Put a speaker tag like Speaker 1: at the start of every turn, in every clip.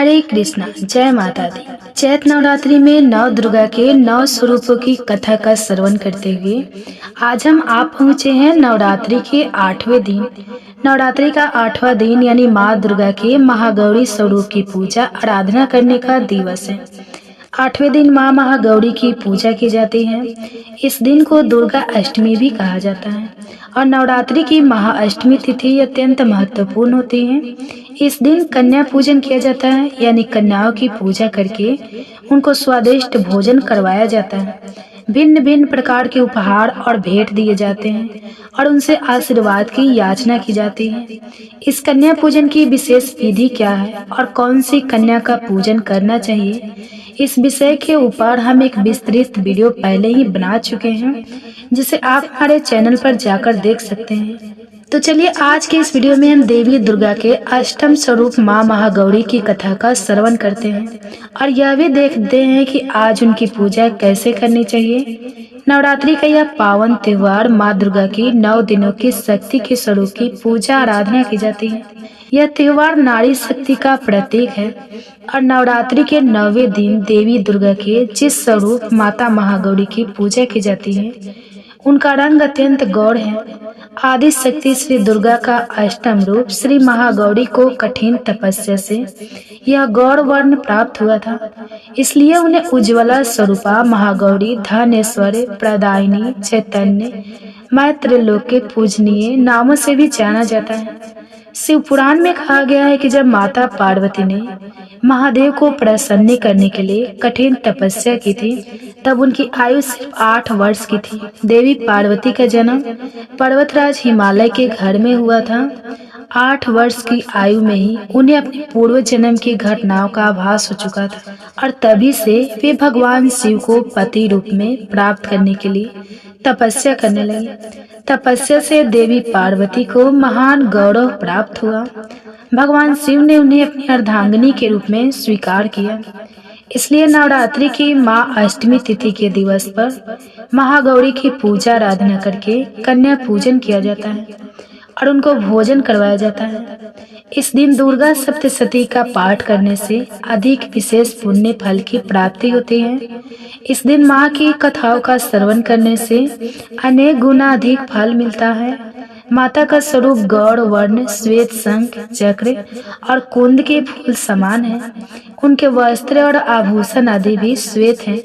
Speaker 1: हरे कृष्णा। जय माता दी। चैत नवरात्रि में नौ दुर्गा के 9 स्वरूपों की कथा का श्रवण करते हुए आज हम आप पहुँचे हैं नवरात्रि के 8वें दिन। नवरात्रि का 8वां दिन यानी माँ दुर्गा के महागौरी स्वरूप की पूजा आराधना करने का दिवस है। 8वें दिन माँ महागौरी की पूजा की जाती है। इस दिन को दुर्गा अष्टमी भी कहा जाता है और नवरात्रि की महाअष्टमी तिथि अत्यंत महत्वपूर्ण होती है। इस दिन कन्या पूजन किया जाता है, यानी कन्याओं की पूजा करके उनको स्वादिष्ट भोजन करवाया जाता है। भिन्न भिन्न प्रकार के उपहार और भेंट दिए जाते हैं और उनसे आशीर्वाद की याचना की जाती है। इस कन्या पूजन की विशेष विधि क्या है और कौन सी कन्या का पूजन करना चाहिए, इस विषय के ऊपर हम एक विस्तृत वीडियो पहले ही बना चुके हैं, जिसे आप हमारे चैनल पर जाकर देख सकते हैं। तो चलिए आज के इस वीडियो में हम देवी दुर्गा के अष्टम स्वरूप माँ महागौरी की कथा का श्रवण करते हैं और यह भी देखते हैं कि आज उनकी पूजा कैसे करनी चाहिए। नवरात्रि का यह पावन त्योहार माँ दुर्गा की 9 दिनों की शक्ति के स्वरूप की पूजा आराधना की जाती है। यह त्योहार नारी शक्ति का प्रतीक है और नवरात्रि के 9वें दिन देवी दुर्गा के जिस स्वरूप माता महागौरी की पूजा की जाती है उनका रंग अत्यंत गौर है। आदि शक्ति श्री दुर्गा का अष्टम रूप श्री महागौरी को कठिन तपस्या से यह गौर वर्ण प्राप्त हुआ था, इसलिए उन्हें उज्ज्वला स्वरूपा महागौरी धनेश्वरी प्रदायिनी चैतन्य मैत्रलोक के पूजनीय नामों से भी जाना जाता है। शिव पुराण में कहा गया है कि जब माता पार्वती ने महादेव को प्रसन्न करने के लिए कठिन तपस्या की थी, तब उनकी आयु सिर्फ 8 वर्ष की थी। देवी पार्वती का जन्म पर्वतराज हिमालय के घर में हुआ था। 8 वर्ष की आयु में ही उन्हें अपने पूर्व जन्म की घटनाओं का आभास हो चुका था और तभी से वे भगवान शिव को पति रूप में प्राप्त करने के लिए तपस्या करने लगी। तपस्या से देवी पार्वती को महान गौरव प्राप्त हुआ। भगवान शिव ने उन्हें अपनी अर्धांगिनी के रूप में स्वीकार किया। इसलिए नवरात्रि की माँ अष्टमी तिथि के दिवस पर महागौरी की पूजा आराधना करके कन्या पूजन किया जाता है और उनको भोजन करवाया जाता है। इस दिन दुर्गा सप्तशती का पाठ करने से अधिक विशेष पुण्य फल की प्राप्ति होती है। इस दिन माँ की कथाओं का श्रवण करने से अनेक गुना अधिक फल मिलता है। माता का स्वरूप गौर वर्ण श्वेत शंख चक्र और कुंद के फूल समान है। उनके वस्त्र और आभूषण आदि भी श्वेत हैं।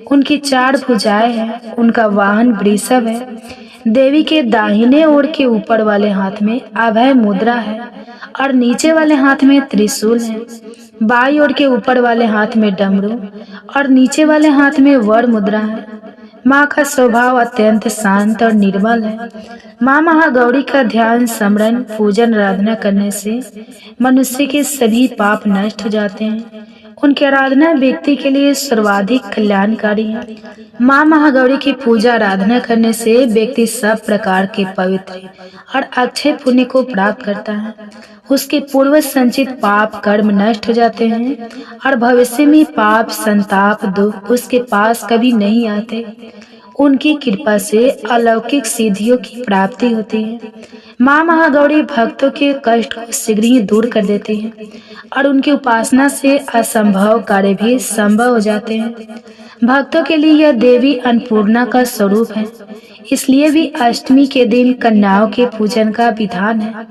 Speaker 1: उनकी 4 भुजाएं हैं। उनका वाहन वृषभ है। देवी के दाहिने ओर के ऊपर वाले हाथ में अभय मुद्रा है और नीचे वाले हाथ में त्रिशूल है। बाईं ओर के ऊपर वाले हाथ में डमरू और नीचे वाले हाथ में वर मुद्रा है। माँ का स्वभाव अत्यंत शांत और निर्मल है। माँ महागौरी का ध्यान स्मरण पूजन आराधना करने से मनुष्य के सभी पाप नष्ट हो जाते हैं। उनकी आराधना व्यक्ति के लिए सर्वाधिक कल्याणकारी है। माँ महागौरी की पूजा आराधना करने से व्यक्ति सब प्रकार के पवित्र और अक्षय पुण्य को प्राप्त करता है। उसके पूर्व संचित पाप कर्म नष्ट हो जाते हैं और भविष्य में पाप संताप दुख उसके पास कभी नहीं आते। उनकी कृपा से अलौकिक सिद्धियों की प्राप्ति होती है। माँ महागौरी भक्तों के कष्ट को शीघ्र ही दूर कर देती है और उनकी उपासना से असंभव कार्य भी संभव हो जाते हैं। भक्तों के लिए यह देवी अन्नपूर्णा का स्वरूप है, इसलिए भी अष्टमी के दिन कन्याओं के पूजन का विधान है।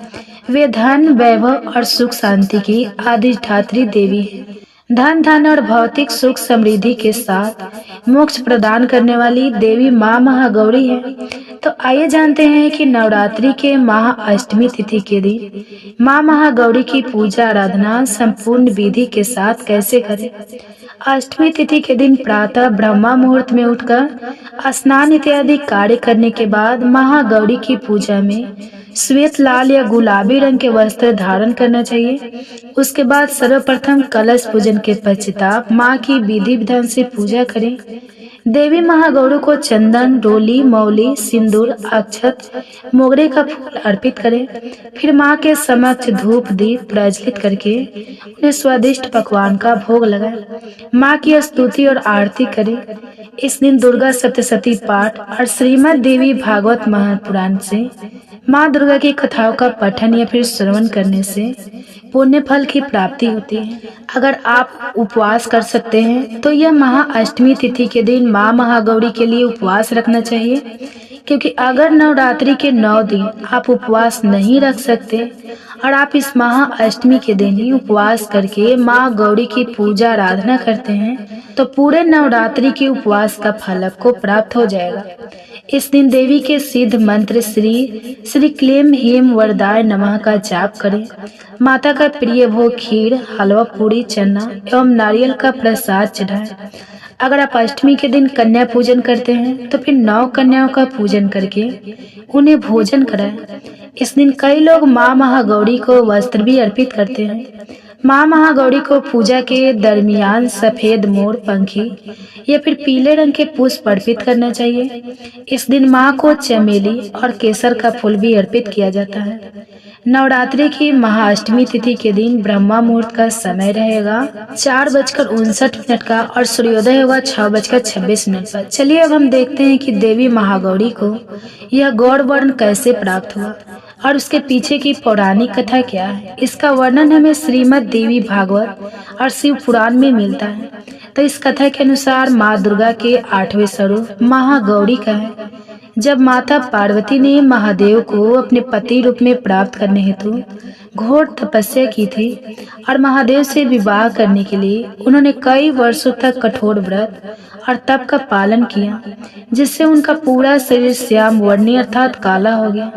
Speaker 1: वे धन वैभव और सुख शांति की अधिष्ठात्री देवी है। धन और भौतिक सुख समृद्धि के साथ मोक्ष प्रदान करने वाली देवी माँ महागौरी है। तो आइए जानते हैं कि नवरात्रि के महाअष्टमी तिथि के दिन माँ महागौरी की पूजा आराधना संपूर्ण विधि के साथ कैसे करें। अष्टमी तिथि के दिन प्रातः ब्रह्मा मुहूर्त में उठकर स्नान इत्यादि कार्य करने के बाद महागौरी की पूजा में श्वेत लाल या गुलाबी रंग के वस्त्र धारण करना चाहिए। उसके बाद सर्वप्रथम कलश पूजन के पश्चात माँ की विधि विधान से पूजा करें। देवी महागौरी को चंदन डोली मौली सिंदूर अक्षत मोगरे का फूल अर्पित करें। फिर माँ के समक्ष धूप दीप प्रज्वलित करके उन्हें स्वादिष्ट पकवान का भोग लगाएं। माँ की स्तुति और आरती करें। इस दिन दुर्गा सप्तशती पाठ और श्रीमद् देवी भागवत महापुराण से माँ दुर्गा की कथाओं का पठन या फिर श्रवण करने से पुण्य फल की प्राप्ति होती है। अगर आप उपवास कर सकते हैं तो यह महाअष्टमी तिथि के दिन माँ महागौरी के लिए उपवास रखना चाहिए, क्योंकि अगर नवरात्रि के 9 दिन आप उपवास नहीं रख सकते और आप इस महाअष्टमी के दिन ही उपवास करके माँ गौरी की पूजा आराधना करते हैं तो पूरे नवरात्रि के उपवास का फल आपको प्राप्त हो जाएगा। इस दिन देवी के सिद्ध मंत्र श्री श्री क्लीम ह्रीम वरदाय नमः का जाप करें। माता का प्रिय भोग खीर, हलवा पूरी, चना एवं नारियल का प्रसाद चढ़ाएं। अगर आप अष्टमी के दिन कन्या पूजन करते हैं तो फिर 9 कन्याओं का पूजन करके उन्हें भोजन कराएं। इस दिन कई लोग माँ महागौरी को वस्त्र भी अर्पित करते हैं। माँ महागौरी को पूजा के दरमियान सफेद मोर पंखी या फिर पीले रंग के पुष्प अर्पित करना चाहिए। इस दिन माँ को चमेली और केसर का फूल भी अर्पित किया जाता है। नवरात्रि की महाअष्टमी तिथि के दिन ब्रह्मा मुहूर्त का समय रहेगा 4:59 का और सूर्योदय होगा 6:26 पर। चलिए अब हम देखते हैं कि देवी महागौरी को यह गौर वर्ण कैसे प्राप्त हुआ और उसके पीछे की पौराणिक कथा क्या है। इसका वर्णन हमें श्रीमद् देवी भागवत और शिव पुराण में मिलता है। तो इस कथा के अनुसार माँ दुर्गा के 8वें स्वरूप महागौरी का है। जब माता पार्वती ने महादेव को अपने पति रूप में प्राप्त करने हेतु घोर तपस्या की थी और महादेव से विवाह करने के लिए उन्होंने कई वर्षों तक कठोर व्रत और तप का पालन किया, जिससे उनका पूरा शरीर श्याम वर्णी अर्थात काला हो गया।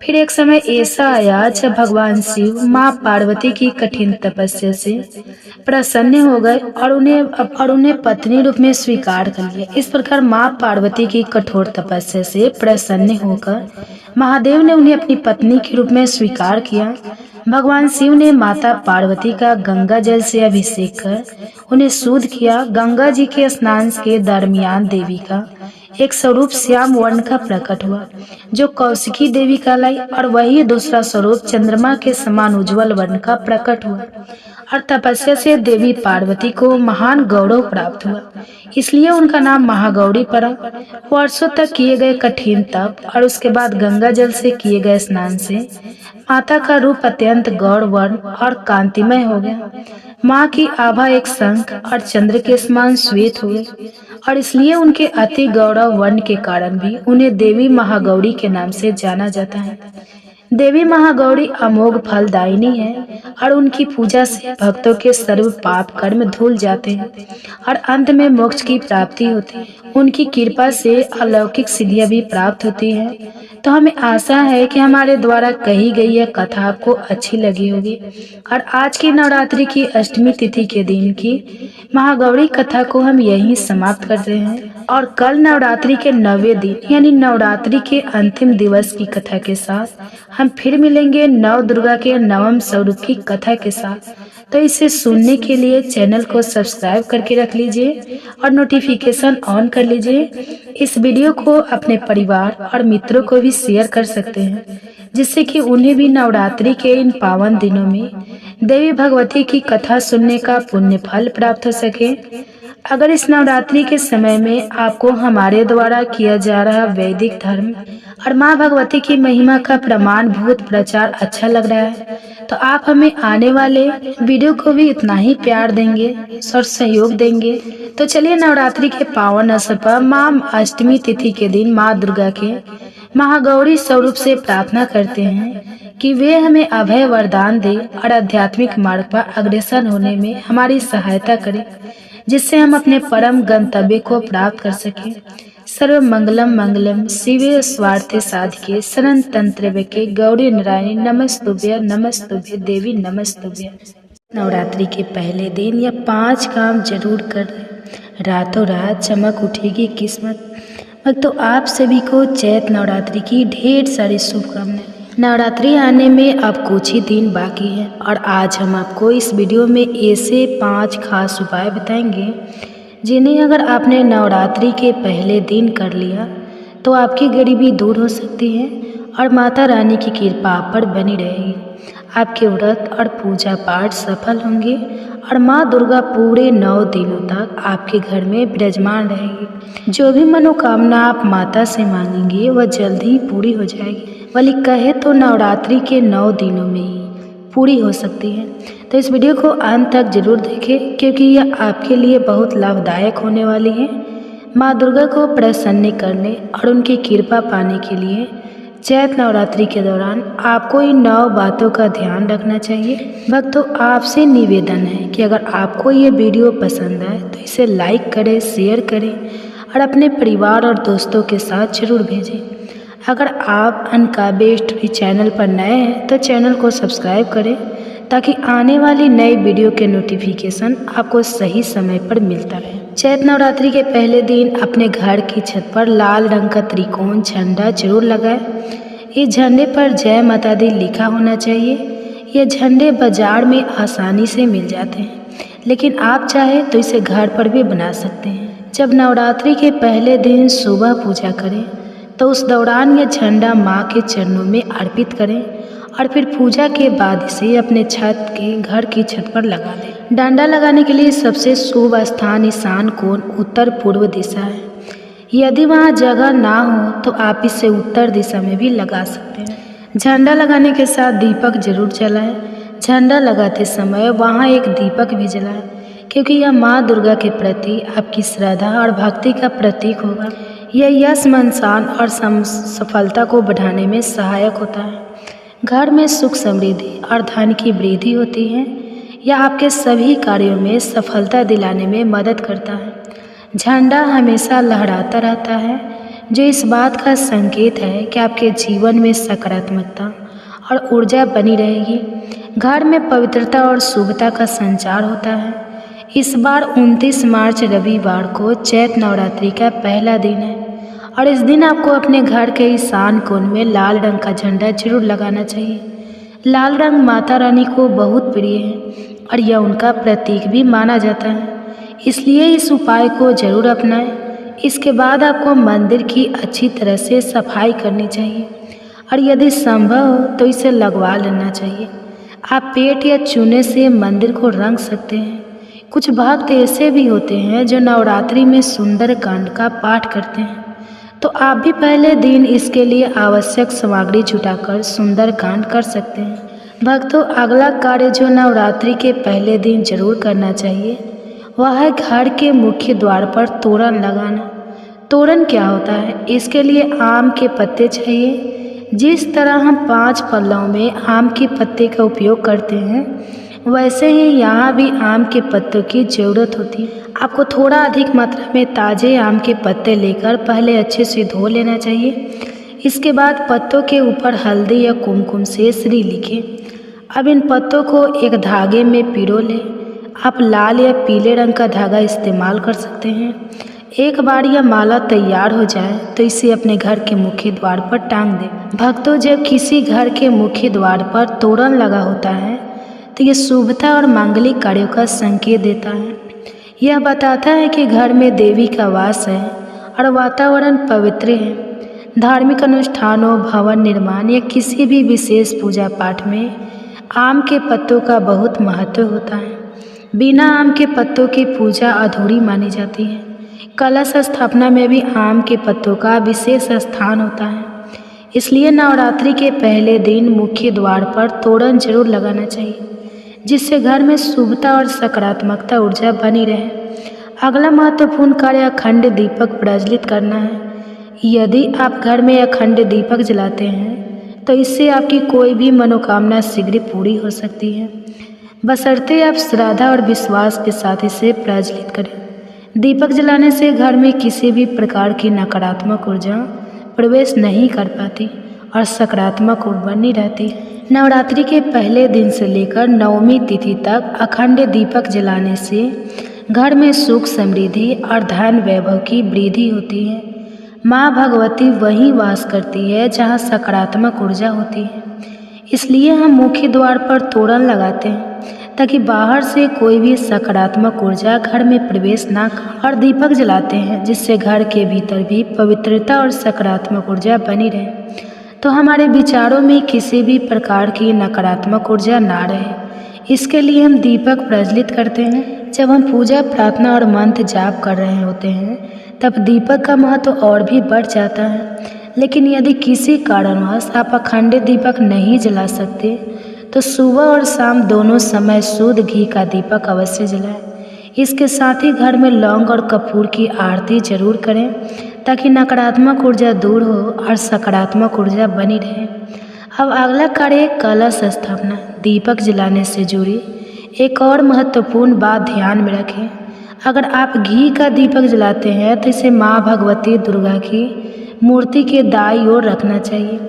Speaker 1: फिर एक समय ऐसा आया जब भगवान शिव माँ पार्वती की कठिन तपस्या से प्रसन्न हो गए और उन्हें पत्नी रूप में स्वीकार कर लिया। इस प्रकार माँ पार्वती की कठोर तपस्या से प्रसन्न होकर महादेव ने उन्हें अपनी पत्नी के रूप में स्वीकार किया। भगवान शिव ने माता पार्वती का गंगा जल से अभिषेक कर उन्हें शुद्ध किया। गंगा जी के स्नान के दरमियान देवी का एक स्वरूप श्याम वर्ण का प्रकट हुआ, जो कौशिकी देवी कहलाई, और वही दूसरा स्वरूप चंद्रमा के समान उज्जवल वर्ण का प्रकट हुआ और तपस्या से देवी पार्वती को महान गौरव प्राप्त हुआ, इसलिए उनका नाम महागौरी पड़ा। वर्षों तक किए गए कठिन तप और उसके बाद गंगा जल से किए गए स्नान से माता का रूप अत्यंत गौर वर्ण और कांतिमय हो गया। माँ की आभा एक शंख और चंद्र के समान श्वेत हुए और इसलिए उनके अति गौरव वर्ण के कारण भी उन्हें देवी महागौरी के नाम से जाना जाता है। देवी महागौरी अमोघ फलदायिनी है और उनकी पूजा से भक्तों के सर्व पाप कर्म धुल जाते हैं और अंत में मोक्ष की प्राप्ति होती है। उनकी कृपा से अलौकिक सिद्धियां भी प्राप्त होती है। तो हमें आशा है कि हमारे द्वारा कही गई यह कथा आपको अच्छी लगी होगी और आज की नवरात्रि की अष्टमी तिथि के दिन की महागौरी कथा को हम यहीं समाप्त कर रहे हैं और कल नवरात्रि के 9वें दिन यानी नवरात्रि के अंतिम दिवस की कथा के साथ हम फिर मिलेंगे नव दुर्गा के 9वें स्वरूप की कथा के साथ। तो इसे सुनने के लिए चैनल को सब्सक्राइब करके रख लीजिए और नोटिफिकेशन ऑन कर लीजिए। इस वीडियो को अपने परिवार और मित्रों को भी शेयर कर सकते हैं, जिससे कि उन्हें भी नवरात्रि के इन पावन दिनों में देवी भगवती की कथा सुनने का पुण्य फल प्राप्त हो सके। अगर इस नवरात्रि के समय में आपको हमारे द्वारा किया जा रहा वैदिक धर्म और माँ भगवती की महिमा का प्रमाण भूत प्रचार अच्छा लग रहा है तो आप हमें आने वाले वीडियो को भी इतना ही प्यार देंगे और सहयोग देंगे। तो चलिए नवरात्रि के पावन अवसर पर माँ अष्टमी तिथि के दिन माँ दुर्गा के महागौरी स्वरूप से प्रार्थना करते हैं कि वे हमें अभय वरदान दे और आध्यात्मिक मार्ग पर अग्रसर होने में हमारी सहायता करें, जिससे हम अपने परम गंतव्य को प्राप्त कर सकें। सर्व मंगलम मंगलम शिवे स्वार्थे साधिके शरण तंत्र के गौरी नारायणी नमस्तुभ्य देवी नमस्तुभ्य। नवरात्रि के पहले दिन या 5 काम जरूर कर, रातों रात चमक उठेगी किस्मत। तो आप सभी को चैत नवरात्रि की ढेर सारी शुभकामनाएं। नवरात्रि आने में अब कुछ ही दिन बाकी है और आज हम आपको इस वीडियो में ऐसे 5 खास उपाय बताएंगे जिन्हें अगर आपने नवरात्रि के पहले दिन कर लिया तो आपकी गरीबी दूर हो सकती है और माता रानी की कृपा आप पर बनी रहेगी। आपके व्रत और पूजा पाठ सफल होंगे और माँ दुर्गा पूरे 9 दिनों तक आपके घर में विराजमान रहेगी। जो भी मनोकामना आप माता से मांगेंगे वह जल्द ही पूरी हो जाएगी। बल्कि कहे तो नवरात्रि के 9 दिनों में ही पूरी हो सकती है। तो इस वीडियो को अंत तक जरूर देखें क्योंकि यह आपके लिए बहुत लाभदायक होने वाली है। माँ दुर्गा को प्रसन्न करने और उनकी कृपा पाने के लिए चैत्र नवरात्रि के दौरान आपको इन 9 बातों का ध्यान रखना चाहिए। भक्तों, आपसे निवेदन है कि अगर आपको ये वीडियो पसंद आए तो इसे लाइक करें, शेयर करें और अपने परिवार और दोस्तों के साथ जरूर भेजें। अगर आप अनकाव्य स्टोरी चैनल पर नए हैं तो चैनल को सब्सक्राइब करें ताकि आने वाली नई वीडियो के नोटिफिकेशन आपको सही समय पर मिलता रहे। चैत्र नवरात्रि के पहले दिन अपने घर की छत पर लाल रंग का त्रिकोण झंडा जरूर लगाएं। इस झंडे पर जय माता दी लिखा होना चाहिए। ये झंडे बाजार में आसानी से मिल जाते हैं, लेकिन आप चाहे तो इसे घर पर भी बना सकते हैं। जब नवरात्रि के पहले दिन सुबह पूजा करें तो उस दौरान यह झंडा माँ के चरणों में अर्पित करें और फिर पूजा के बाद इसे अपने घर की छत पर लगा दें। डंडा लगाने के लिए सबसे शुभ स्थान ईशान कोण उत्तर पूर्व दिशा है। यदि वहाँ जगह ना हो तो आप इसे उत्तर दिशा में भी लगा सकते हैं। झंडा लगाने के साथ दीपक जरूर जलाएं। झंडा लगाते समय वहाँ एक दीपक भी जलाएं क्योंकि यह माँ दुर्गा के प्रति आपकी श्रद्धा और भक्ति का प्रतीक होगा। यह यश, मनसान और सफलता को बढ़ाने में सहायक होता है। घर में सुख, समृद्धि और धन की वृद्धि होती है। यह आपके सभी कार्यों में सफलता दिलाने में मदद करता है। झंडा हमेशा लहराता रहता है, जो इस बात का संकेत है कि आपके जीवन में सकारात्मकता और ऊर्जा बनी रहेगी। घर में पवित्रता और शुभता का संचार होता है। इस बार 29 मार्च रविवार को चैत्र नवरात्रि का पहला दिन है और इस दिन आपको अपने घर के ईशान कोण में लाल रंग का झंडा जरूर लगाना चाहिए। लाल रंग माता रानी को बहुत प्रिय है और यह उनका प्रतीक भी माना जाता है, इसलिए इस उपाय को जरूर अपनाएं। इसके बाद आपको मंदिर की अच्छी तरह से सफाई करनी चाहिए और यदि संभव हो तो इसे लगवा लेना चाहिए। आप पेंट या चूने से मंदिर को रंग सकते हैं। कुछ भक्त ऐसे भी होते हैं जो नवरात्रि में सुंदरकांड का पाठ करते हैं, तो आप भी पहले दिन इसके लिए आवश्यक सामग्री जुटाकर सुंदरकांड कर सकते हैं। भक्तों, अगला कार्य जो नवरात्रि के पहले दिन जरूर करना चाहिए वह है घर के मुख्य द्वार पर तोरण लगाना। तोरण क्या होता है? इसके लिए आम के पत्ते चाहिए। जिस तरह हम 5 पल्लव में आम के पत्ते का उपयोग करते हैं, वैसे ही यहाँ भी आम के पत्तों की ज़रूरत होती है। आपको थोड़ा अधिक मात्रा में ताज़े आम के पत्ते लेकर पहले अच्छे से धो लेना चाहिए। इसके बाद पत्तों के ऊपर हल्दी या कुमकुम से श्री लिखें। अब इन पत्तों को एक धागे में पिरो लें। आप लाल या पीले रंग का धागा इस्तेमाल कर सकते हैं। एक बार यह माला तैयार हो जाए तो इसे अपने घर के मुख्य द्वार पर टांग दें। भक्तों, जब किसी घर के मुख्य द्वार पर तोरण लगा होता है तो यह शुभता और मांगलिक कार्यों का संकेत देता है। यह बताता है कि घर में देवी का वास है और वातावरण पवित्र है। धार्मिक अनुष्ठानों, भवन निर्माण या किसी भी विशेष पूजा पाठ में आम के पत्तों का बहुत महत्व होता है। बिना आम के पत्तों की पूजा अधूरी मानी जाती है। कलश स्थापना में भी आम के पत्तों का विशेष स्थान होता है। इसलिए नवरात्रि के पहले दिन मुख्य द्वार पर तोरण जरूर लगाना चाहिए, जिससे घर में शुभता और सकारात्मकता ऊर्जा बनी रहे। अगला महत्वपूर्ण कार्य अखंड दीपक प्रज्वलित करना है। यदि आप घर में अखंड दीपक जलाते हैं तो इससे आपकी कोई भी मनोकामना शीघ्र पूरी हो सकती है, बशर्ते आप श्रद्धा और विश्वास के साथ इसे प्रज्वलित करें। दीपक जलाने से घर में किसी भी प्रकार की नकारात्मक ऊर्जा प्रवेश नहीं कर पाती और सकारात्मक ऊर्जा बनी रहती है। नवरात्रि के पहले दिन से लेकर नवमी तिथि तक अखंड दीपक जलाने से घर में सुख, समृद्धि और धन वैभव की वृद्धि होती है। माँ भगवती वहीं वास करती है जहाँ सकारात्मक ऊर्जा होती है। इसलिए हम मुख्य द्वार पर तोरण लगाते हैं ताकि बाहर से कोई भी सकारात्मक ऊर्जा घर में प्रवेश ना करे, और दीपक जलाते हैं जिससे घर के भीतर भी पवित्रता और सकारात्मक ऊर्जा बनी रहे, तो हमारे विचारों में किसी भी प्रकार की नकारात्मक ऊर्जा ना रहे। इसके लिए हम दीपक प्रज्वलित करते हैं। जब हम पूजा, प्रार्थना और मंत्र जाप कर रहे होते हैं तब दीपक का महत्व और भी बढ़ जाता है। लेकिन यदि किसी कारणवश आप अखंड दीपक नहीं जला सकते तो सुबह और शाम दोनों समय शुद्ध घी का दीपक अवश्य जलाएं। इसके साथ ही घर में लौंग और कपूर की आरती जरूर करें ताकि नकारात्मक ऊर्जा दूर हो और सकारात्मक ऊर्जा बनी रहे। अब अगला कार्य है कलश स्थापना। दीपक जलाने से जुड़ी एक और महत्वपूर्ण बात ध्यान में रखें। अगर आप घी का दीपक जलाते हैं तो इसे माँ भगवती दुर्गा की मूर्ति के दाईं ओर रखना चाहिए,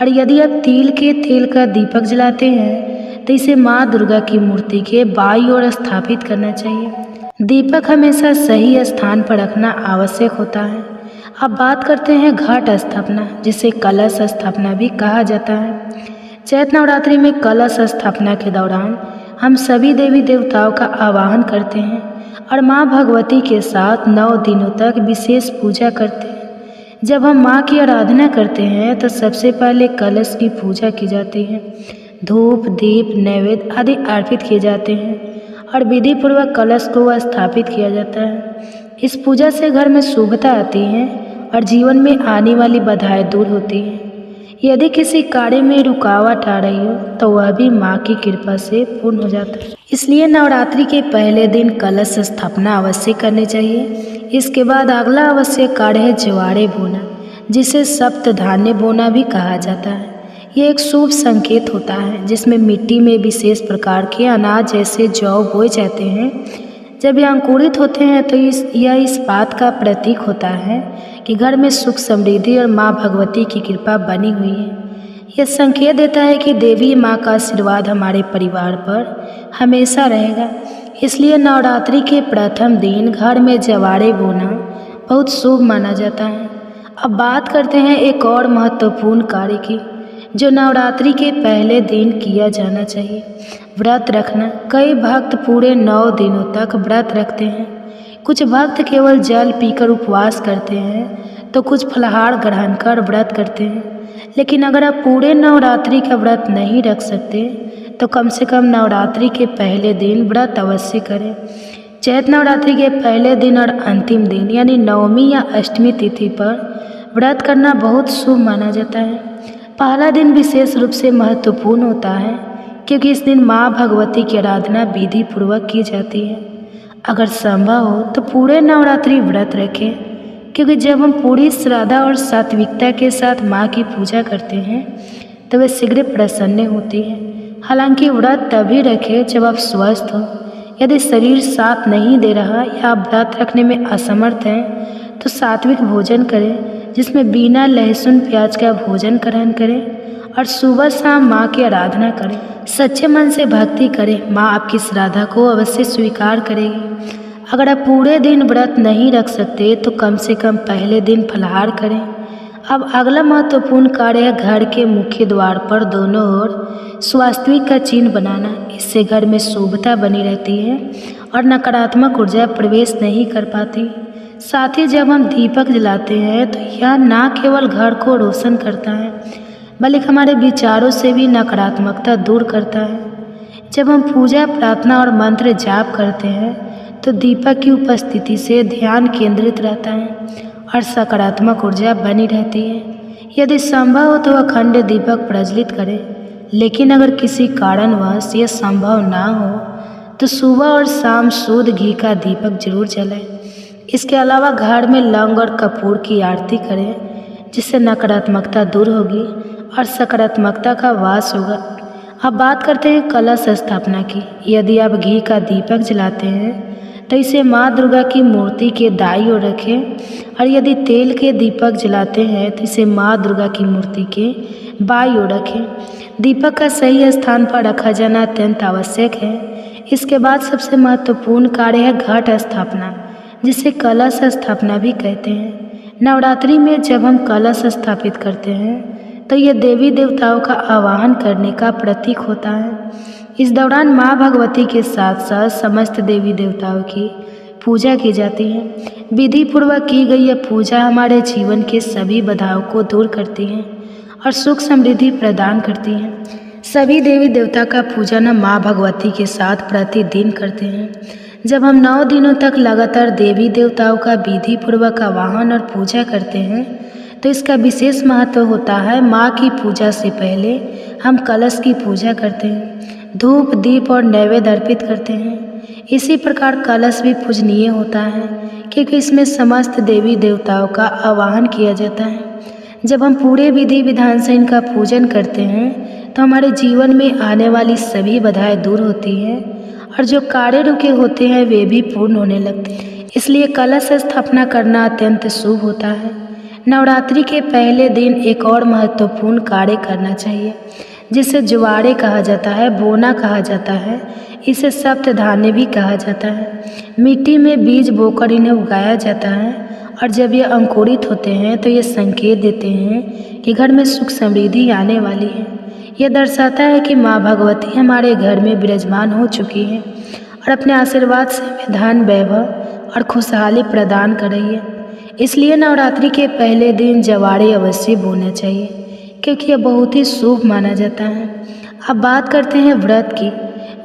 Speaker 1: और यदि आप तिल के तेल का दीपक जलाते हैं तो इसे माँ दुर्गा की मूर्ति के बाईं ओर स्थापित करना चाहिए। दीपक हमेशा सही स्थान पर रखना आवश्यक होता है। अब बात करते हैं घट स्थापना, जिसे कलश स्थापना भी कहा जाता है। चैत्र नवरात्रि में कलश स्थापना के दौरान हम सभी देवी देवताओं का आवाहन करते हैं और माँ भगवती के साथ 9 दिनों तक विशेष पूजा करते हैं। जब हम माँ की आराधना करते हैं तो सबसे पहले कलश की पूजा की जाती है। धूप, दीप, नैवेद्य आदि अर्पित किए जाते हैं और विधि पूर्वक कलश को स्थापित किया जाता है। इस पूजा से घर में शुभता आती है और जीवन में आने वाली बाधाएं दूर होती हैं। यदि किसी कार्य में रुकावट आ रही हो तो वह भी माँ की कृपा से पूर्ण हो जाता है। इसलिए नवरात्रि के पहले दिन कलश स्थापना अवश्य करनी चाहिए। इसके बाद अगला आवश्यक कार्य है ज्वारे बोना, जिसे सप्त धान्य बोना भी कहा जाता है। यह एक शुभ संकेत होता है जिसमें मिट्टी में विशेष प्रकार के अनाज जैसे जौ बोए जाते हैं। जब ये अंकुरित होते हैं तो यह इस बात का प्रतीक होता है कि घर में सुख, समृद्धि और माँ भगवती की कृपा बनी हुई है। यह संकेत देता है कि देवी माँ का आशीर्वाद हमारे परिवार पर हमेशा रहेगा। इसलिए नवरात्रि के प्रथम दिन घर में जवारे बोना बहुत शुभ माना जाता है। अब बात करते हैं एक और महत्वपूर्ण कार्य की, जो नवरात्रि के पहले दिन किया जाना चाहिए, व्रत रखना। कई भक्त पूरे 9 दिनों तक व्रत रखते हैं। कुछ भक्त केवल जल पीकर उपवास करते हैं तो कुछ फलाहार ग्रहण कर व्रत करते हैं। लेकिन अगर आप पूरे नवरात्रि का व्रत नहीं रख सकते तो कम से कम नवरात्रि के पहले दिन व्रत अवश्य करें। चैत्र नवरात्रि के पहले दिन और अंतिम दिन यानी नवमी या अष्टमी तिथि पर व्रत करना बहुत शुभ माना जाता है। पहला दिन विशेष रूप से महत्वपूर्ण होता है क्योंकि इस दिन माँ भगवती की आराधना विधि पूर्वक की जाती है। अगर संभव हो तो पूरे नवरात्रि व्रत रखें, क्योंकि जब हम पूरी श्रद्धा और सात्विकता के साथ माँ की पूजा करते हैं तो वे शीघ्र प्रसन्न होती है। हालांकि व्रत तभी रखें जब आप स्वस्थ हो। यदि शरीर साथ नहीं दे रहा या आप व्रत रखने में असमर्थ हैं तो सात्विक भोजन करें, जिसमें बिना लहसुन प्याज का भोजन ग्रहण करें और सुबह शाम माँ की आराधना करें। सच्चे मन से भक्ति करें, माँ आपकी श्रद्धा को अवश्य स्वीकार करेगी। अगर आप पूरे दिन व्रत नहीं रख सकते तो कम से कम पहले दिन फलाहार करें। अब अगला महत्वपूर्ण कार्य है घर के मुख्य द्वार पर दोनों ओर स्वास्तिक का चिन्ह बनाना। इससे घर में शुभता बनी रहती है और नकारात्मक ऊर्जा प्रवेश नहीं कर पाती। साथ ही जब हम दीपक जलाते हैं तो यह न केवल घर को रोशन करता है बल्कि हमारे विचारों से भी नकारात्मकता दूर करता है। जब हम पूजा, प्रार्थना और मंत्र जाप करते हैं तो दीपक की उपस्थिति से ध्यान केंद्रित रहता है और सकारात्मक ऊर्जा बनी रहती है। यदि संभव हो तो अखंड दीपक प्रज्वलित करें, लेकिन अगर किसी कारणवश यह संभव ना हो तो सुबह और शाम शुद्ध घी का दीपक जरूर जलाएं। इसके अलावा घर में लौंग और कपूर की आरती करें, जिससे नकारात्मकता दूर होगी और सकारात्मकता का वास होगा। अब बात करते हैं कलश स्थापना की। यदि आप घी का दीपक जलाते हैं तो इसे माँ दुर्गा की मूर्ति के दाईं ओर रखें, और यदि तेल के दीपक जलाते हैं तो इसे माँ दुर्गा की मूर्ति के बाईं ओर रखें। दीपक का सही स्थान पर रखा जाना अत्यंत आवश्यक है। इसके बाद सबसे महत्वपूर्ण कार्य है घट स्थापना, जिसे कलश स्थापना भी कहते हैं। नवरात्रि में जब हम कलश स्थापित करते हैं तो यह देवी देवताओं का आवाहन करने का प्रतीक होता है। इस दौरान माँ भगवती के साथ साथ समस्त देवी देवताओं की पूजा की जाती है। विधि पूर्वक की गई यह पूजा हमारे जीवन के सभी बाधाओं को दूर करती है और सुख समृद्धि प्रदान करती है। सभी देवी देवता का पूजन हम माँ भगवती के साथ प्रतिदिन करते हैं। जब हम 9 दिनों तक लगातार देवी देवताओं का विधि पूर्वक आवाहन और पूजा करते हैं तो इसका विशेष महत्व होता है। माँ की पूजा से पहले हम कलश की पूजा करते हैं, धूप दीप और नैवेद्य अर्पित करते हैं। इसी प्रकार कलश भी पूजनीय होता है, क्योंकि इसमें समस्त देवी देवताओं का आवाहन किया जाता है। जब हम पूरे विधि विधान से इनका पूजन करते हैं तो हमारे जीवन में आने वाली सभी बाधाएं दूर होती हैं और जो कार्य रुके होते हैं वे भी पूर्ण होने लगते हैं। इसलिए कलश स्थापना करना अत्यंत शुभ होता है। नवरात्रि के पहले दिन एक और महत्वपूर्ण कार्य करना चाहिए, जिसे जुआड़े कहा जाता है, बोना कहा जाता है, इसे सप्त धान्य भी कहा जाता है। मिट्टी में बीज बोकर इन्हें उगाया जाता है और जब ये अंकुरित होते हैं तो ये संकेत देते हैं कि घर में सुख समृद्धि आने वाली है। यह दर्शाता है कि माँ भगवती हमारे घर में विराजमान हो चुकी है और अपने आशीर्वाद से हमें धन वैभव और खुशहाली प्रदान कर रही है। इसलिए नवरात्रि के पहले दिन जवाड़े अवश्य बोना चाहिए, क्योंकि यह बहुत ही शुभ माना जाता है। अब बात करते हैं व्रत की।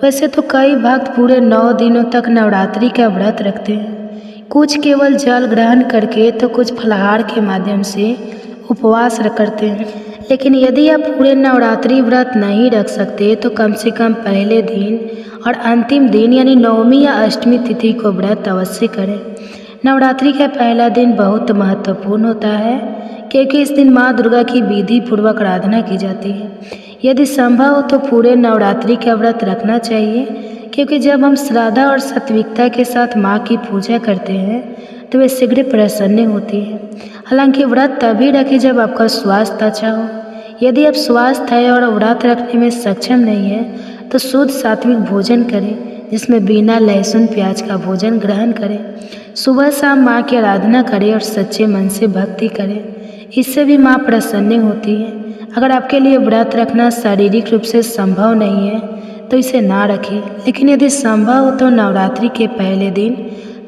Speaker 1: वैसे तो कई भक्त पूरे 9 दिनों तक नवरात्रि का व्रत रखते हैं, कुछ केवल जल ग्रहण करके तो कुछ फलाहार के माध्यम से उपवास करते हैं। लेकिन यदि आप पूरे नवरात्रि व्रत नहीं रख सकते तो कम से कम पहले दिन और अंतिम दिन यानी नवमी या अष्टमी तिथि को व्रत अवश्य करें। नवरात्रि का पहला दिन बहुत महत्वपूर्ण होता है, क्योंकि इस दिन माँ दुर्गा की विधि पूर्वक आराधना की जाती है। यदि संभव हो तो पूरे नवरात्रि का व्रत रखना चाहिए, क्योंकि जब हम श्रद्धा और सात्विकता के साथ माँ की पूजा करते हैं तो वे शीघ्र प्रसन्न होती है। हालांकि व्रत तभी रखें जब आपका स्वास्थ्य अच्छा हो। यदि आप स्वस्थ है और व्रत रखने में सक्षम नहीं है तो शुद्ध सात्विक भोजन करें, जिसमें बिना लहसुन प्याज का भोजन ग्रहण करें। सुबह शाम माँ की आराधना करें और सच्चे मन से भक्ति करें, इससे भी माँ प्रसन्न होती है। अगर आपके लिए व्रत रखना शारीरिक रूप से संभव नहीं है तो इसे ना रखें, लेकिन यदि संभव हो तो नवरात्रि के पहले दिन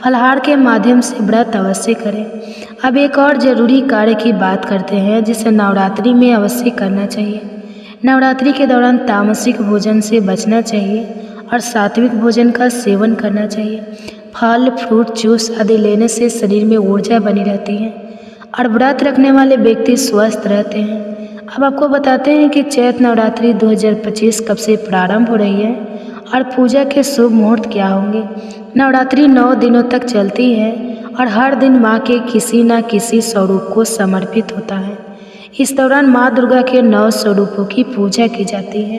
Speaker 1: फलाहार के माध्यम से व्रत अवश्य करें। अब एक और ज़रूरी कार्य की बात करते हैं जिसे नवरात्रि में अवश्य करना चाहिए। नवरात्रि के दौरान तामसिक भोजन से बचना चाहिए और सात्विक भोजन का सेवन करना चाहिए। फल फ्रूट जूस आदि लेने से शरीर में ऊर्जा बनी रहती है और व्रत रखने वाले व्यक्ति स्वस्थ रहते हैं। अब आपको बताते हैं कि चैत्र नवरात्रि 2025 कब से प्रारंभ हो रही है और पूजा के शुभ मुहूर्त क्या होंगे। नवरात्रि 9 दिनों तक चलती है और हर दिन माँ के किसी न किसी स्वरूप को समर्पित होता है। इस दौरान माँ दुर्गा के 9 स्वरूपों की पूजा की जाती है।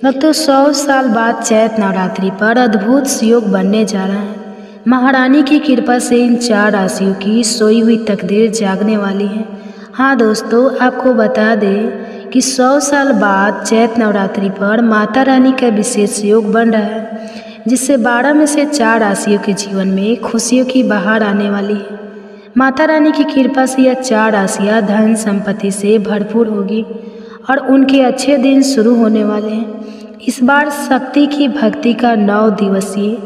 Speaker 1: भक्तों, 100 साल बाद चैत्र नवरात्रि पर अद्भुत सुयोग बनने जा रहा है। महारानी की कृपा से इन 4 राशियों की सोई हुई तकदीर जागने वाली है। हाँ दोस्तों, आपको बता दें कि 100 साल बाद चैत्र नवरात्रि पर माता रानी का विशेष योग बन रहा है, जिससे 12 में से 4 राशियों के जीवन में खुशियों की बहार आने वाली है। माता रानी की कृपा से यह 4 राशियाँ धन संपत्ति से भरपूर होगी और उनके अच्छे दिन शुरू होने वाले हैं। इस बार शक्ति की भक्ति का 9 दिवसीय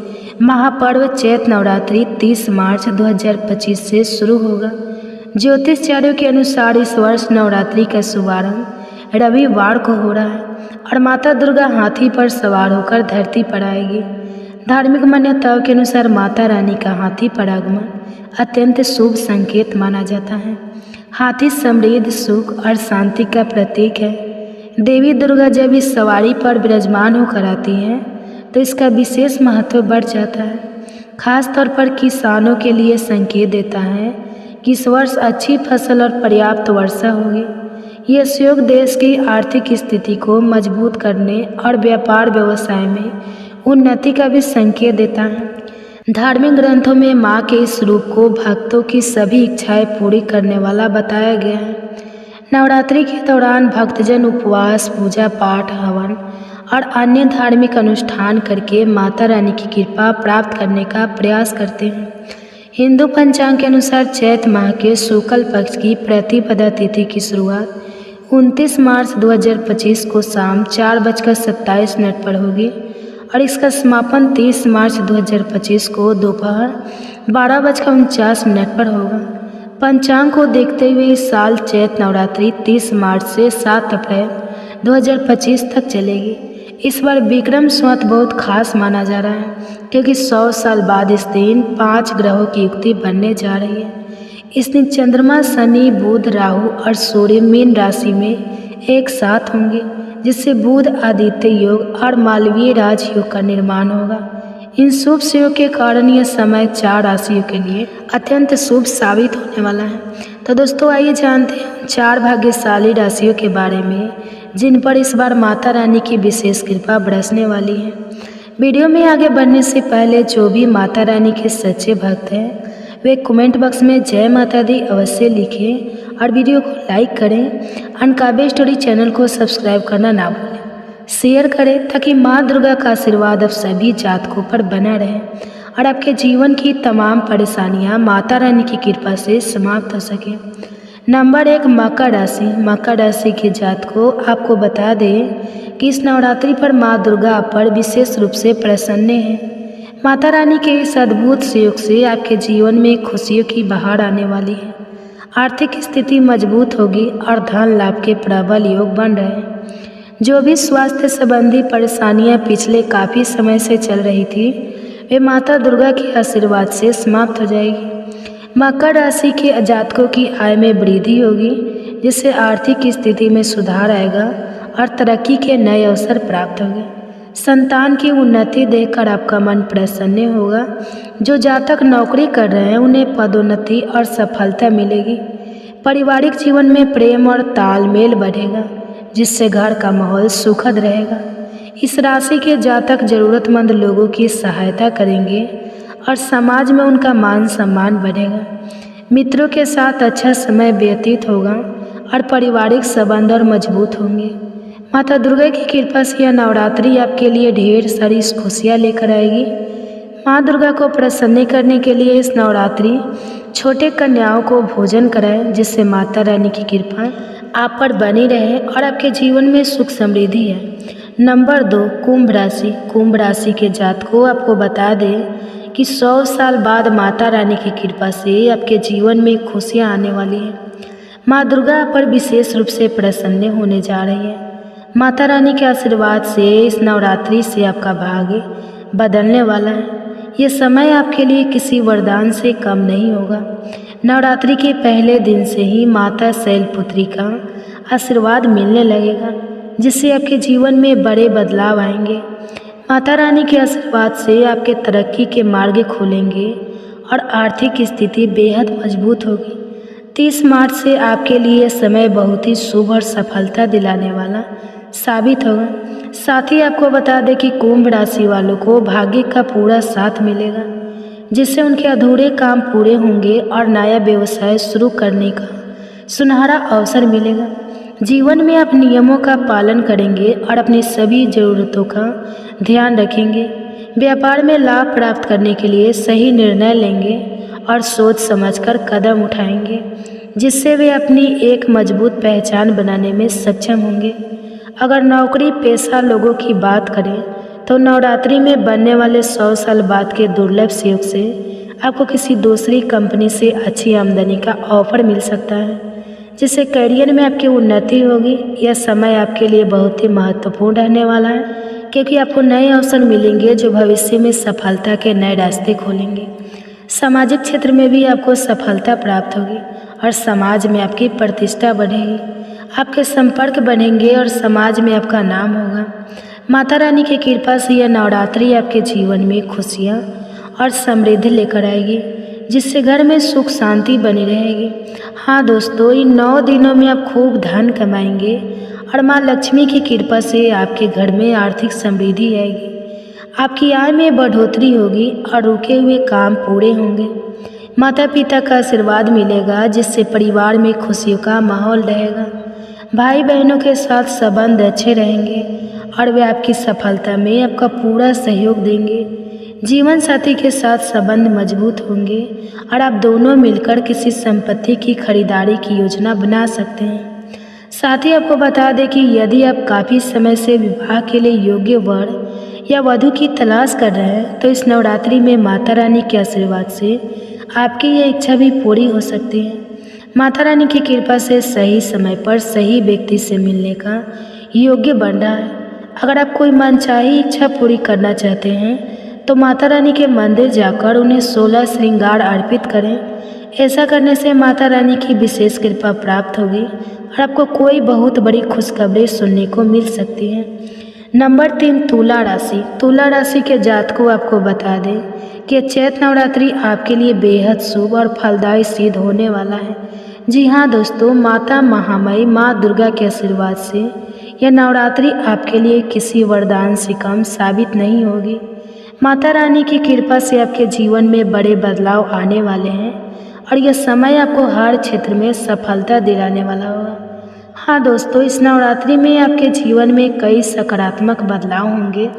Speaker 1: महापर्व चैत्र नवरात्रि 30 मार्च 2025 से शुरू होगा। ज्योतिषाचार्यों के अनुसार इस वर्ष नवरात्रि का शुभारंभ रविवार को हो रहा है और माता दुर्गा हाथी पर सवार होकर धरती पर आएगी। धार्मिक मान्यताओं के अनुसार माता रानी का हाथी पर आगमन अत्यंत शुभ संकेत माना जाता है। हाथी समृद्धि, सुख और शांति का प्रतीक है। देवी दुर्गा जब इस सवारी पर विराजमान होकर आती हैं तो इसका विशेष महत्व बढ़ जाता है। खास तौर पर किसानों के लिए संकेत देता है कि इस वर्ष अच्छी फसल और पर्याप्त वर्षा होगी। यह सुयोग देश की आर्थिक स्थिति को मजबूत करने और व्यापार व्यवसाय में उन्नति का भी संकेत देता है। धार्मिक ग्रंथों में माँ के इस रूप को भक्तों की सभी इच्छाएं पूरी करने वाला बताया गया है। नवरात्रि के दौरान भक्तजन उपवास, पूजा पाठ, हवन और अन्य धार्मिक अनुष्ठान करके माता रानी की कृपा प्राप्त करने का प्रयास करते हैं। हिंदू पंचांग के अनुसार चैत्र माह के शुक्ल पक्ष की प्रतिपदा तिथि की शुरुआत 29 मार्च 2025 को शाम 4:27 पर होगी और इसका समापन 30 मार्च 2025 को दोपहर 12:49 पर होगा। पंचांग को देखते हुए इस साल चैत्र नवरात्रि 30 मार्च से 7 अप्रैल 2025 तक चलेगी। इस बार विक्रम संवत बहुत खास माना जा रहा है, क्योंकि 100 साल बाद इस दिन 5 ग्रहों की युक्ति बनने जा रही है। इस दिन चंद्रमा, शनि, बुध, राहु और सूर्य मीन राशि में एक साथ होंगे, जिससे बुध आदित्य योग और मालवीय राजयोग का निर्माण होगा। इन शुभ योग के कारण यह समय 4 राशियों के लिए अत्यंत शुभ साबित होने वाला है। तो दोस्तों आइए जानते हैं 4 भाग्यशाली राशियों के बारे में, जिन पर इस बार माता रानी की विशेष कृपा बरसने वाली है। वीडियो में आगे बढ़ने से पहले जो भी माता रानी के सच्चे भक्त हैं वे कमेंट बॉक्स में जय माता दी अवश्य लिखें और वीडियो को लाइक करें। अनकाव्य स्टोरी चैनल को सब्सक्राइब करना ना भूलें, शेयर करें ताकि माँ दुर्गा का आशीर्वाद आप सभी जातकों पर बना रहे और आपके जीवन की तमाम परेशानियाँ माता रानी की कृपा से समाप्त हो सके। नंबर 1, मकर राशि। मकर राशि के जातकों आपको बता दें कि इस नवरात्रि पर माँ दुर्गा आप पर विशेष रूप से प्रसन्न है। माता रानी के इस अद्भुत योग से आपके जीवन में खुशियों की बहार आने वाली है। आर्थिक स्थिति मजबूत होगी और धन लाभ के प्रबल योग बन रहे हैं। जो भी स्वास्थ्य संबंधी परेशानियां पिछले काफ़ी समय से चल रही थी वे माता दुर्गा के आशीर्वाद से समाप्त हो जाएगी। मकर राशि के जातकों की आय में वृद्धि होगी, जिससे आर्थिक स्थिति में सुधार आएगा और तरक्की के नए अवसर प्राप्त होंगे। संतान की उन्नति देखकर आपका मन प्रसन्न होगा। जो जातक नौकरी कर रहे हैं उन्हें पदोन्नति और सफलता मिलेगी। पारिवारिक जीवन में प्रेम और तालमेल बढ़ेगा, जिससे घर का माहौल सुखद रहेगा। इस राशि के जातक जरूरतमंद लोगों की सहायता करेंगे और समाज में उनका मान सम्मान बढ़ेगा। मित्रों के साथ अच्छा समय व्यतीत होगा और पारिवारिक संबंध और मजबूत होंगे। माता दुर्गा की कृपा से यह नवरात्रि आपके लिए ढेर सारी खुशियाँ लेकर आएगी। माँ दुर्गा को प्रसन्न करने के लिए इस नवरात्रि छोटे कन्याओं को भोजन कराएं, जिससे माता रानी की कृपा आप पर बनी रहे और आपके जीवन में सुख समृद्धि है। नंबर 2, कुंभ राशि। कुंभ राशि के जातकों आपको बता दें कि 100 साल बाद माता रानी की कृपा से आपके जीवन में खुशियाँ आने वाली है। माँ दुर्गा आप पर विशेष रूप से प्रसन्न होने जा रही है। माता रानी के आशीर्वाद से इस नवरात्रि से आपका भाग्य बदलने वाला है। ये समय आपके लिए किसी वरदान से कम नहीं होगा। नवरात्रि के पहले दिन से ही माता शैलपुत्री का आशीर्वाद मिलने लगेगा, जिससे आपके जीवन में बड़े बदलाव आएंगे। माता रानी के आशीर्वाद से आपके तरक्की के मार्ग खुलेंगे और आर्थिक स्थिति बेहद मजबूत होगी। 30 मार्च से आपके लिए समय बहुत ही शुभ और सफलता दिलाने वाला साबित होगा। साथ ही आपको बता दें कि कुंभ राशि वालों को भाग्य का पूरा साथ मिलेगा, जिससे उनके अधूरे काम पूरे होंगे और नया व्यवसाय शुरू करने का सुनहरा अवसर मिलेगा। जीवन में आप नियमों का पालन करेंगे और अपनी सभी ज़रूरतों का ध्यान रखेंगे। व्यापार में लाभ प्राप्त करने के लिए सही निर्णय लेंगे और सोच समझकर कदम उठाएंगे, जिससे वे अपनी एक मजबूत पहचान बनाने में सक्षम होंगे। अगर नौकरी पेशा लोगों की बात करें तो नवरात्रि में बनने वाले 100 साल बाद के दुर्लभ योग से आपको किसी दूसरी कंपनी से अच्छी आमदनी का ऑफर मिल सकता है, जिससे करियर में आपकी उन्नति होगी। यह समय आपके लिए बहुत ही महत्वपूर्ण रहने वाला है, क्योंकि आपको नए अवसर मिलेंगे जो भविष्य में सफलता के नए रास्ते खोलेंगे। सामाजिक क्षेत्र में भी आपको सफलता प्राप्त होगी और समाज में आपकी प्रतिष्ठा बढ़ेगी। आपके संपर्क बढ़ेंगे और समाज में आपका नाम होगा। माता रानी की कृपा से यह नवरात्रि आपके जीवन में खुशियाँ और समृद्धि लेकर आएगी, जिससे घर में सुख शांति बनी रहेगी। हाँ दोस्तों, इन 9 दिनों में आप खूब धन कमाएंगे और माँ लक्ष्मी की कृपा से आपके घर में आर्थिक समृद्धि आएगी। आपकी आय में बढ़ोतरी होगी और रुके हुए काम पूरे होंगे। माता पिता का आशीर्वाद मिलेगा, जिससे परिवार में खुशियों का माहौल रहेगा। भाई बहनों के साथ संबंध अच्छे रहेंगे और वे आपकी सफलता में आपका पूरा सहयोग देंगे। जीवन साथी के साथ संबंध मजबूत होंगे और आप दोनों मिलकर किसी संपत्ति की खरीदारी की योजना बना सकते हैं। साथ ही आपको बता दें कि यदि आप काफ़ी समय से विवाह के लिए योग्य वर या वधू की तलाश कर रहे हैं तो इस नवरात्रि में माता रानी के आशीर्वाद से आपकी यह इच्छा भी पूरी हो सकती है। माता रानी की कृपा से सही समय पर सही व्यक्ति से मिलने का योग्य बन रहा है। अगर आप कोई मनचाही इच्छा पूरी करना चाहते हैं तो माता रानी के मंदिर जाकर उन्हें 16 श्रृंगार अर्पित करें। ऐसा करने से माता रानी की विशेष कृपा प्राप्त होगी और आपको कोई बहुत बड़ी खुशखबरी सुनने को मिल सकती है। नंबर 3, तुला राशि। तुला राशि के जातकों आपको बता दें कि चैत्र नवरात्रि आपके लिए बेहद शुभ और फलदायी सिद्ध होने वाला है। जी हाँ दोस्तों, माता महामाई माँ दुर्गा के आशीर्वाद से यह नवरात्रि आपके लिए किसी वरदान से कम साबित नहीं होगी। माता रानी की कृपा से आपके जीवन में बड़े बदलाव आने वाले हैं और यह समय आपको हर क्षेत्र में सफलता दिलाने वाला होगा। हाँ दोस्तों, इस नवरात्रि में आपके जीवन में कई सकारात्मक बदलाव होंगे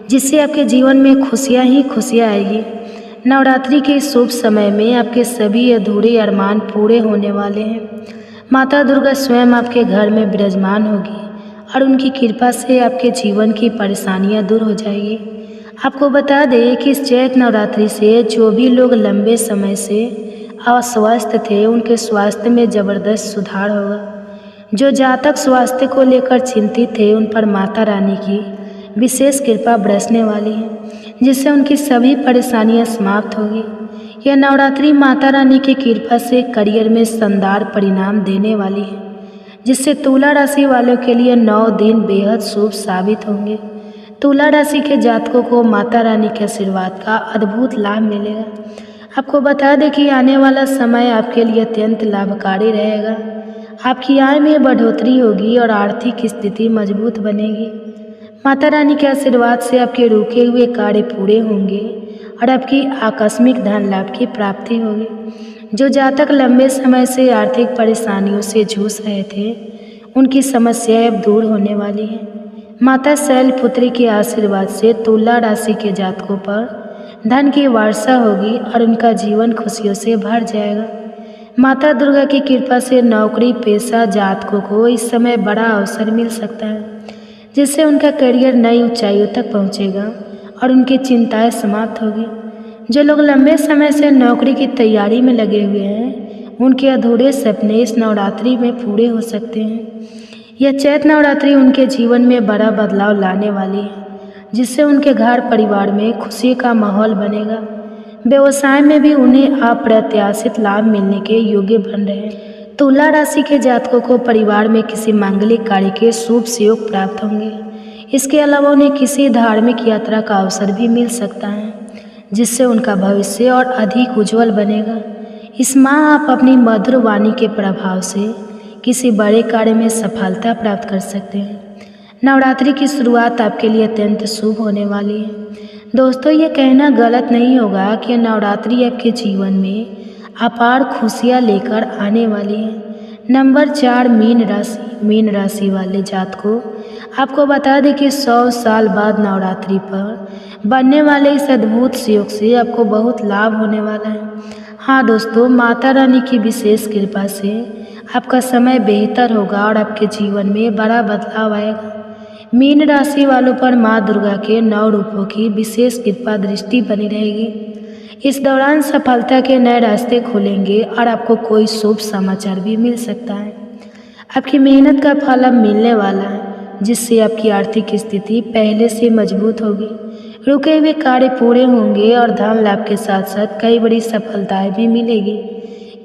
Speaker 1: जिससे आपके जीवन में खुशियाँ ही खुशियाँ आएगी। नवरात्रि के शुभ समय में आपके सभी अधूरे अरमान पूरे होने वाले हैं। माता दुर्गा स्वयं आपके घर में विराजमान होगी और उनकी कृपा से आपके जीवन की परेशानियां दूर हो जाएगी। आपको बता दें कि इस चैत्र नवरात्रि से जो भी लोग लंबे समय से अस्वस्थ थे उनके स्वास्थ्य में ज़बरदस्त सुधार होगा। जो जातक स्वास्थ्य को लेकर चिंतित थे उन पर माता रानी की विशेष कृपा बरसने वाली है जिससे उनकी सभी परेशानियां समाप्त होगी। यह नवरात्रि माता रानी की कृपा से करियर में शानदार परिणाम देने वाली है जिससे तुला राशि वालों के लिए 9 दिन बेहद शुभ साबित होंगे। तुला राशि के जातकों को माता रानी के आशीर्वाद का अद्भुत लाभ मिलेगा। आपको बता दें कि आने वाला समय आपके लिए अत्यंत लाभकारी रहेगा। आपकी आय में बढ़ोतरी होगी और आर्थिक स्थिति मजबूत बनेगी। माता रानी के आशीर्वाद से आपके रुके हुए कार्य पूरे होंगे और आपकी आकस्मिक धन लाभ की प्राप्ति होगी। जो जातक लंबे समय से आर्थिक परेशानियों से जूझ रहे थे उनकी समस्याएं अब दूर होने वाली हैं। माता शैलपुत्री के आशीर्वाद से तुला राशि के जातकों पर धन की वर्षा होगी और उनका जीवन खुशियों से भर जाएगा। माता दुर्गा की कृपा से नौकरी पेशा जातकों को इस समय बड़ा अवसर मिल सकता है जिससे उनका करियर नई ऊंचाइयों तक पहुंचेगा और उनकी चिंताएं समाप्त होगी। जो लोग लंबे समय से नौकरी की तैयारी में लगे हुए हैं उनके अधूरे सपने इस नवरात्रि में पूरे हो सकते हैं। यह चैत्र नवरात्रि उनके जीवन में बड़ा बदलाव लाने वाली है जिससे उनके घर परिवार में खुशी का माहौल बनेगा। व्यवसाय में भी उन्हें अप्रत्याशित लाभ मिलने के योग्य बन रहे हैं। तुला राशि के जातकों को परिवार में किसी मांगलिक कार्य के शुभ सहयोग प्राप्त होंगे। इसके अलावा उन्हें किसी धार्मिक यात्रा का अवसर भी मिल सकता है जिससे उनका भविष्य और अधिक उज्जवल बनेगा। इस माह आप अपनी मधुर वाणी के प्रभाव से किसी बड़े कार्य में सफलता प्राप्त कर सकते हैं। नवरात्रि की शुरुआत आपके लिए अत्यंत शुभ होने वाली है। दोस्तों, ये कहना गलत नहीं होगा कि नवरात्रि आपके जीवन में अपार खुशियाँ लेकर आने वाली है। नंबर 4, मीन राशि। मीन राशि वाले जातकों आपको बता दें कि 100 साल बाद नवरात्रि पर बनने वाले इस अद्भुत योग से आपको बहुत लाभ होने वाला है। हाँ दोस्तों, माता रानी की विशेष कृपा से आपका समय बेहतर होगा और आपके जीवन में बड़ा बदलाव आएगा। मीन राशि वालों पर माँ दुर्गा के 9 रूपों की विशेष कृपा दृष्टि बनी रहेगी। इस दौरान सफलता के नए रास्ते खुलेंगे और आपको कोई शुभ समाचार भी मिल सकता है। आपकी मेहनत का फल अब मिलने वाला है जिससे आपकी आर्थिक स्थिति पहले से मजबूत होगी। रुके हुए कार्य पूरे होंगे और धन लाभ के साथ साथ कई बड़ी सफलताएं भी मिलेगी।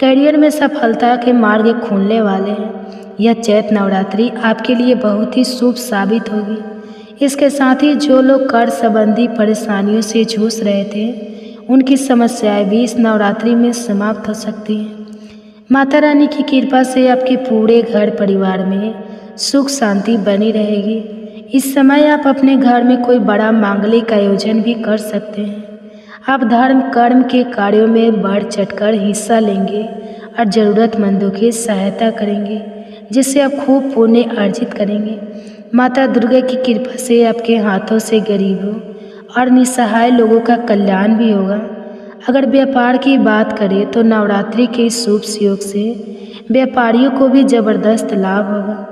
Speaker 1: करियर में सफलता के मार्ग खुलने वाले हैं। यह चैत्र नवरात्रि आपके लिए बहुत ही शुभ साबित होगी। इसके साथ ही जो लोग कर्ज संबंधी परेशानियों से जूझ रहे थे उनकी समस्याएं भी इस नवरात्रि में समाप्त हो सकती हैं। माता रानी की कृपा से आपके पूरे घर परिवार में सुख शांति बनी रहेगी। इस समय आप अपने घर में कोई बड़ा मांगलिक आयोजन भी कर सकते हैं। आप धर्म कर्म के कार्यों में बढ़ चढ़कर हिस्सा लेंगे और ज़रूरतमंदों की सहायता करेंगे जिससे आप खूब पुण्य अर्जित करेंगे। माता दुर्गा की कृपा से आपके हाथों से गरीबों और निसहाय लोगों का कल्याण भी होगा। अगर व्यापार की बात करें तो नवरात्रि के इस शुभ योग से व्यापारियों को भी ज़बरदस्त लाभ होगा।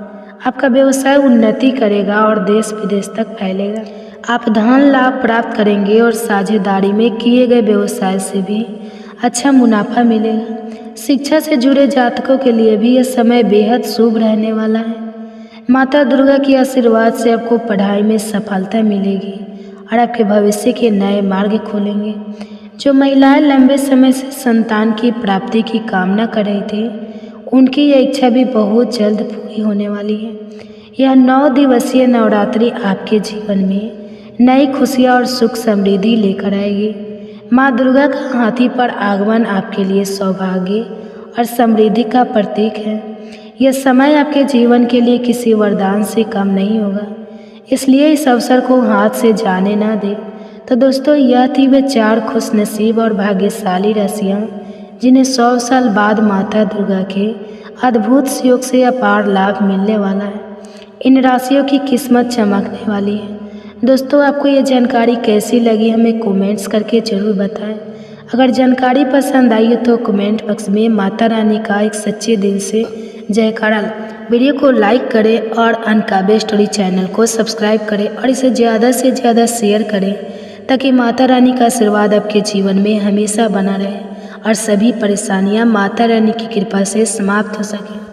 Speaker 1: आपका व्यवसाय उन्नति करेगा और देश विदेश तक फैलेगा। आप धन लाभ प्राप्त करेंगे और साझेदारी में किए गए व्यवसाय से भी अच्छा मुनाफा मिलेगा। शिक्षा से जुड़े जातकों के लिए भी यह समय बेहद शुभ रहने वाला है। माता दुर्गा के आशीर्वाद से आपको पढ़ाई में सफलता मिलेगी और आपके भविष्य के नए मार्ग खुलेंगे। जो महिलाएं लंबे समय से संतान की प्राप्ति की कामना कर रही थी, उनकी यह इच्छा भी बहुत जल्द पूरी होने वाली है। यह 9 दिवसीय नवरात्रि आपके जीवन में नई खुशियाँ और सुख समृद्धि लेकर आएगी। माँ दुर्गा का हाथी पर आगमन आपके लिए सौभाग्य और समृद्धि का प्रतीक है। यह समय आपके जीवन के लिए किसी वरदान से कम नहीं होगा, इसलिए इस अवसर को हाथ से जाने ना दें। तो दोस्तों, यह थी वे 4 खुशनसीब और भाग्यशाली राशियाँ जिन्हें 100 साल बाद माता दुर्गा के अद्भुत योग से अपार लाभ मिलने वाला है। इन राशियों की किस्मत चमकने वाली है। दोस्तों, आपको ये जानकारी कैसी लगी हमें कमेंट्स करके ज़रूर बताएं। अगर जानकारी पसंद आई हो तो कमेंट बॉक्स में माता रानी का एक सच्चे दिल से जयकारा। वीडियो को लाइक करें और अनकाबे स्टोरी चैनल को सब्सक्राइब करें और इसे ज़्यादा से ज़्यादा शेयर करें, ताकि माता रानी का आशीर्वाद आपके जीवन में हमेशा बना रहे और सभी परेशानियां माता रानी की कृपा से समाप्त हो सकें।